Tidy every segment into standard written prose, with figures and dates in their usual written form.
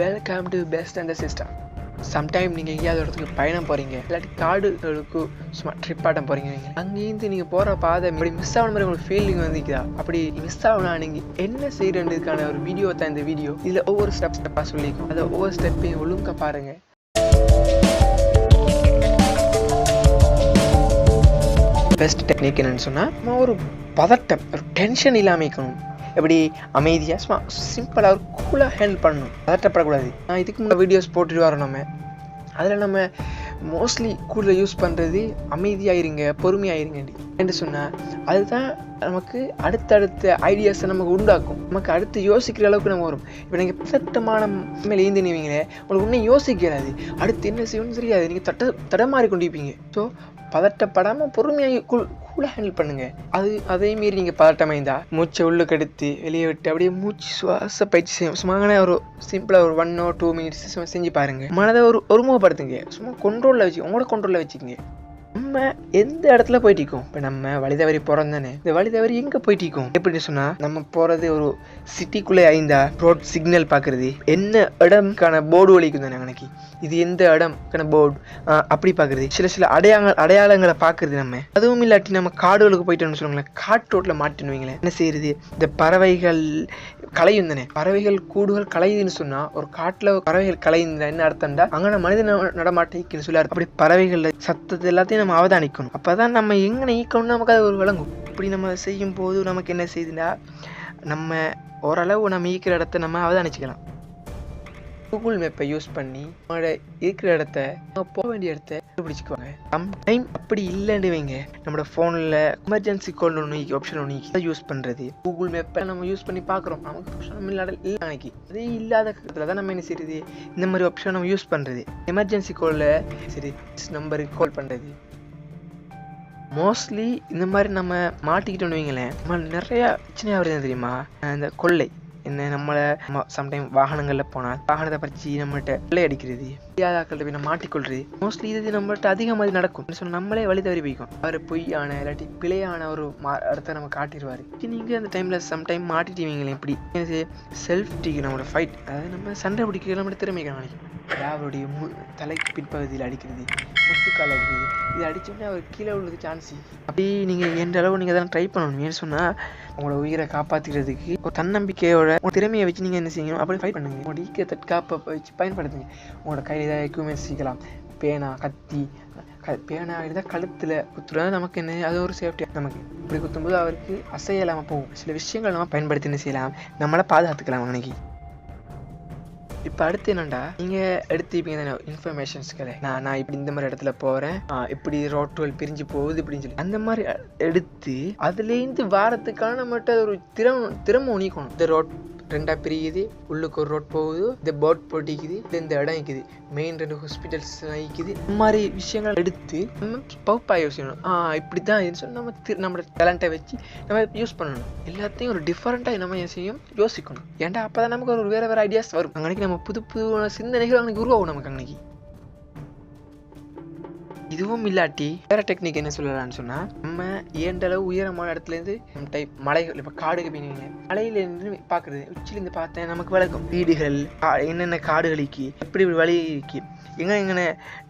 Welcome to best and system. Sometime நீங்கள் எங்கேயாவது இடத்துக்கு பயணம் போகிறீங்க, இல்லாட்டி காடுகளுக்கு சும்மா ட்ரிப் ஆட்டம் போகிறீங்க. அங்கேருந்து நீங்கள் போகிற பாதை இப்படி மிஸ் ஆன மாதிரி உங்களுக்கு ஃபீலிங் வந்துக்குதா? அப்படி மிஸ் ஆகலாம் நீங்கள் என்ன செய்யறதுக்கான ஒரு வீடியோ தான் இந்த வீடியோ. இதில் ஒவ்வொரு ஸ்டெப்பாக சொல்லிக்கும், அதை ஒவ்வொரு ஸ்டெப்பையும் ஒழுங்காக பாருங்கள். பெஸ்ட் டெக்னிக் என்னன்னு சொன்னால், நம்ம ஒரு பதட்டம், ஒரு டென்ஷன் இல்லாமல் இருக்கணும். எப்படி அமைதியாக சும்மா சிம்பிளாக ஒரு கூலாக ஹேண்டில் பண்ணணும், பதட்டப்படக்கூடாது. இதுக்கு முன்னே வீடியோஸ் போட்டுட்டு வரோம். அதில் நம்ம மோஸ்ட்லி கூடுதல் யூஸ் பண்ணுறது அமைதியாயிருங்க, பொறுமையாயிருங்க என்று சொன்னால் அதுதான் நமக்கு அடுத்தடுத்த ஐடியாஸை நமக்கு உண்டாக்கும். நமக்கு அடுத்து யோசிக்கிற அளவுக்கு நம்ம வரும். இப்போ நீங்கள் பதட்டமான மேலே ஏந்தினீங்களே, உங்களுக்கு இன்னும் யோசிக்கிறாது, அடுத்து என்ன செய்யணும்னு தெரியாது, நீங்கள் தடமாறி கொண்டிருப்பீங்க. ஸோ பதட்டப்படாமல் பொறுமையாக கூலாக ஹேண்டில் பண்ணுங்கள். அதே மீறி நீங்கள் பதட்டமாயிருந்தா மூச்சை உள்ளுக்கு எடுத்து வெளியே விட்டு அப்படியே மூச்சு சுவாச பயிற்சி செய்யும். சும்மா ஒரு சிம்பிளாக ஒரு 1 or 2 minutes செஞ்சு பாருங்கள். மனதை ஒருமுகப்படுத்துங்க, சும்மா கண்ட்ரோலில் வச்சு உங்களோட கண்ட்ரோலில் வச்சுக்கோங்க. நம்ம எந்த இடத்துல போயிட்டிருக்கோம், இப்போ நம்ம வழி தவறி போகிறோம் தானே, இந்த வழி தவறி எங்கே போயிட்டிருக்கோம் எப்படின்னு சொன்னால், நம்ம போகிறது ஒரு சிட்டிக்குள்ளே ஐந்தா ரோட் சிக்னல் பார்க்குறது, என்ன இடம்கான போர்டு வலிக்கும் தானே எனக்கு, இது எந்த இடம்கான போர்டு அப்படி பார்க்குறது, சில அடையாளங்களை பார்க்குறது. நம்ம அதுவும் இல்லாட்டி நம்ம காடுகளுக்கு போயிட்டோம்னு சொல்லுங்களேன், காட்டு ரோட்டில் மாட்டினுவீங்களேன், என்ன செய்யுது, இந்த பறவைகள் கலையும் தானே, பறவைகள் கூடுகள் கலையுதுன்னு சொன்னால், ஒரு காட்டில் பறவைகள் கலையுதுன்னா என்ன அர்த்தம்டா, அங்கே மனித நடமாட்டைக்குன்னு சொல்லி அப்படி பறவைகள் சத்தத்தை எல்லாத்தையும் நம்ம அவதானிக்கணும். அப்பதான் நம்ம எங்கே நீக்கணும்னு நமக்கு அது ஒரு விளங்கும். இப்படி நம்ம செய்யும் போது நமக்கு என்ன செய்யுதுன்னா, நம்ம ஓரளவு நம்ம ஈக்கிற இடத்த நம்ம அவதானிச்சுக்கலாம். கூகுள் மேப்பை யூஸ் பண்ணி நம்மளோட இருக்கிற இடத்த, நம்ம போக வேண்டிய இடத்த பிடிச்சிக்குவாங்க. சம்டைம் அப்படி இல்லைன்னு வைங்க, நம்மளோட ஃபோனில் எமர்ஜென்சி கால் ஆப்ஷன் ஒன்று யூஸ் பண்ணுறது. கூகுள் மேப்பை நம்ம யூஸ் பண்ணி பார்க்குறோம், நமக்கு ஆப்ஷன் இல்லாத அன்னைக்கு அதே இல்லாத இடத்துல தான் நம்ம என்ன செய்யுது, இந்த மாதிரி ஆப்ஷன் நம்ம யூஸ் பண்ணுறது. எமர்ஜென்சி காலில் சரி நம்பருக்கு கால் பண்ணுறது. மோஸ்ட்லி இந்த மாதிரி நம்ம மாட்டிக்கிட்டோன்னு வைங்களேன், நம்ம நிறையா பிரச்சனையாக வருது தெரியுமா. இந்த கொள்ளை நம்ம சம்டைம் வாகனங்களில் போனால் வாகனத்தை பறிச்சு நம்மகிட்ட கொள்ளை அடிக்கிறது, தெரியாதாக்கள்கிட்ட போய் நம்ம மாட்டிக்கொள்றது. மோஸ்ட்லி இது நம்மகிட்ட அதிகமாக நடக்கும். சொன்னால் நம்மளே வழி தவறி போய்க்கும். அவர் பொய்யான இல்லாட்டி பிழையான ஒரு இடத்த நம்ம காட்டிடுவார். நீங்கள் அந்த டைமில் சம்டைம் மாட்டிட்டுவீங்களே, இப்படி செல்ஃப்டிக்கு நம்மளோட ஃபைட், அதாவது நம்ம சண்டை பிடிக்க நம்மளோட திறமைக்கு நினைக்கும். அவருடைய தலைக்கு பின்பகுதியில் அடிக்கிறது, முட்டுக்கால் அடிக்கிறது, இது அடித்தோடனே அவர் கீழே உள்ளது சான்ஸ். அப்படி நீங்கள் எந்த அளவு நீங்கள் அதெல்லாம் ட்ரை பண்ணணும். ஏன்னு சொன்னால், உங்களோட உயிரை காப்பாற்றிக்கிறதுக்கு ஒரு தன்னம்பிக்கையோட திறமையை வச்சு நீங்கள் என்ன செய்யணும், அப்படி ஃபைட் பண்ணுங்க. உங்களோட ஈக்கிய தற்காப்பை வச்சு பயன்படுத்துங்க. உங்களோட கையில் ஏதாவது எக்யூப்மெண்ட்ஸ் செய்யலாம், பேனா, கத்தி. பேனா இருந்தால் கழுத்தில் குத்துறது நமக்கு என்ன, அது ஒரு சேஃப்டியாக நமக்கு. இப்படி குத்தும்போது அவருக்கு அசையலாமல் போகும். சில விஷயங்கள் நம்ம பயன்படுத்தி என்ன செய்யலாம், நம்மளை பாதுகாத்துக்கலாம் அன்னைக்கு. இப்போ அடுத்து என்னண்டா, நீங்கள் எடுத்துப்பீங்க தானே இன்ஃபர்மேஷன்ஸ்களை, நான் இப்படி இந்த மாதிரி இடத்துல போகிறேன், இப்படி ரோட்டுகள் பிரிஞ்சு போகுது இப்படின்னு சொல்லி அந்த மாதிரி எடுத்து அதுலேருந்து வாரத்துக்கான நம்மகிட்ட ஒரு திறமை உணிக்கணும். இந்த ரோட் 2 பிரியுது, உள்ளுக்கு ஒரு ரோட் போகுது, இந்த போட் போட்டிக்குது, இந்த இடம் இருக்குது, மெயின் 2 ஹாஸ்பிட்டல்ஸ் நிற்குது. இந்த மாதிரி விஷயங்கள் எடுத்து நம்ம பகுப்பாய்வு செய்யணும். இப்படி தான் இதுன்னு சொல்லி நம்மளோட டேலண்ட்டை வச்சு நம்ம யூஸ் பண்ணணும். எல்லாத்தையும் ஒரு டிஃப்ரெண்ட்டாக நம்ம செய்யும் யோசிக்கணும். ஏன்டா அப்போ தான் நமக்கு ஒரு வேறு ஐடியாஸ் வரும். அன்னைக்கு நம்ம புது சிந்தனைகள் அன்னைக்கு உருவாகும் நமக்கு. அன்னைக்கு இதுவும் இல்லாட்டி வேறு டெக்னிக் என்ன சொல்லலாம்னு சொன்னால், நம்ம ஏண்டளவு உயரமான இடத்துலேருந்து மலைகள், இப்போ காடுக்கு போனீங்க, மலையிலேருந்து பார்க்குறது, உச்சிலேருந்து பார்த்தேன் நமக்கு விளக்கும். வீடுகள் என்னென்ன காடுகளுக்கு எப்படி வழி இருக்கு, எங்கே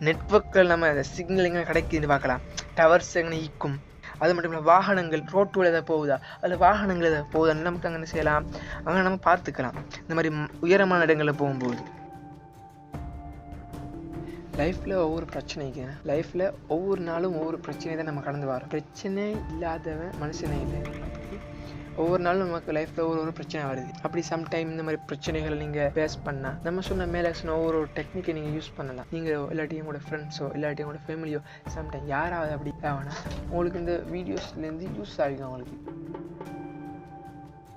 நெட்ஒர்க்கில் நம்ம சிக்னல் எங்கே கிடைக்குதுன்னு பார்க்கலாம், டவர்ஸ் எங்கே ஈக்கும். அது மட்டும் இல்லை, வாகனங்கள் ரோட்டுகள் எதாவது போகுதா, அதில் வாகனங்கள் எதாவது போகுதான்னு நமக்கு அங்கே என்ன செய்யலாம், அங்கே நம்ம பார்த்துக்கலாம். இந்த மாதிரி உயரமான இடங்களில் போகும்போது லைஃப்பில் ஒவ்வொரு பிரச்சனைக்கு, லைஃப்பில் ஒவ்வொரு நாளும் ஒவ்வொரு பிரச்சனை தான் நம்ம கடந்து வரோம். பிரச்சனை இல்லாதவன் மனுஷனே இல்லை. ஒவ்வொரு நாளும் நமக்கு லைஃப்பில் ஒவ்வொரு பிரச்சனை வருது. அப்படி சம்டைம் இந்த மாதிரி பிரச்சனைகளை நீங்கள் ஃபேஸ் பண்ணால், நம்ம சொன்ன மேலே சொன்ன ஒவ்வொரு டெக்னிக்கை நீங்கள் யூஸ் பண்ணலாம். நீங்கள் இல்லாட்டி உங்களோட ஃப்ரெண்ட்ஸோ இல்லாட்டி உங்களோட ஃபேமிலியோ சம்டைம் யாராவது அப்படி ஆகனா உங்களுக்கு இந்த வீடியோஸ்லேருந்து யூஸ் ஆகிக்கும். உங்களுக்கு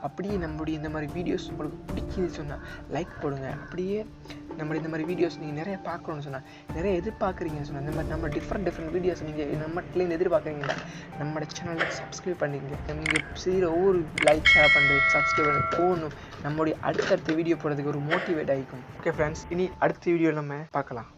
அப்படியே நம்மளுடைய இந்த மாதிரி வீடியோஸ் உங்களுக்கு பிடிக்குது சொன்னால் லைக் போடுங்க. அப்படியே நம்ம இந்த மாதிரி வீடியோஸ் நீங்கள் நிறைய பார்க்கணுன்னு சொன்னால், நிறைய எதிர்பார்க்குறீங்கன்னு சொன்னால், இந்த மாதிரி நம்ம டிஃப்ரெண்ட் வீடியோஸ் நீங்கள் நம்மகிட்டலேருந்து எதிர்பார்க்குறீங்கன்னா நம்மளோட சேனலை சப்ஸ்கிரைப் பண்ணிக்கங்க. நீங்கள் செய்கிற ஒவ்வொரு லைக் ஷேர் பண்ணுறது சப்ஸ்கிரைப் பண்ணி போகணும். நம்மளுடைய அடுத்தடுத்த வீடியோ போடுறதுக்கு ஒரு மோட்டிவேட் ஆகிக்கும். ஓகே ஃப்ரெண்ட்ஸ், இனி அடுத்த வீடியோ நம்ம பார்க்கலாம்.